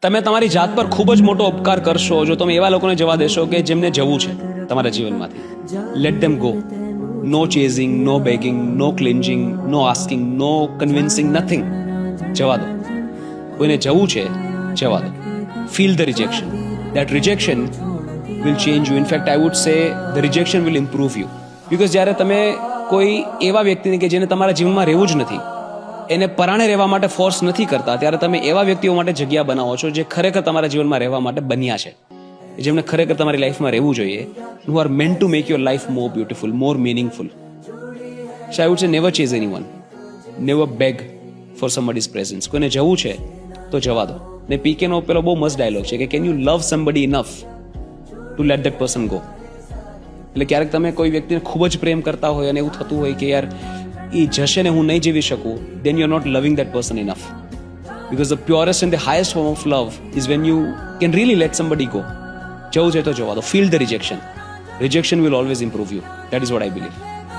તમે તમારી જાત પર ખૂબ જ મોટો ઉપકાર કરશો જો તમે એવા લોકોને જવા દેશો કે જેમને જવું છે તમારા જીવનમાંથી. Let them go. No chasing, no begging, no clinging, no asking, no convincing, nothing. જવા દો. કોઈને જવું છે, જવા દો. Feel the rejection. That rejection will change you. In fact I would say the rejection will improve you. Because જ્યારે તમે કોઈ એવા વ્યક્તિને કે જેને તમારા જીવનમાં રહેવું જ નથી, એને પરાણે રહેવા માટે ફોર્સ નથી કરતા, ત્યારે તમે એવા વ્યક્તિઓ માટે જગ્યા બનાવો છો જે ખરેખર તમારા જીવનમાં રહેવા માટે બન્યા છે, જેમને ખરેખર તમારી લાઈફમાં રહેવું જોઈએ. who are meant to make your life more beautiful, more meaningful. So I would say never chase anyone. Never beg for somebody's presence. કોઈને જવું છે તો જવા દો. ને પીકે નો પેલો બહુ મસ્ત ડાયલોગ છે કે can you love somebody enough to let that person go. એટલે ક્યારેક તમે કોઈ વ્યક્તિને ખૂબ જ પ્રેમ કરતા હોય અને એવું થતું હોય કે યાર એ જશે ને હું નહીં જીવી શકું, then you're not loving that person enough. Because the purest and the highest form of love is when you can really let somebody go. જવું છે તો જવા દો. Feel the rejection. Rejection will always improve you. That is what I believe.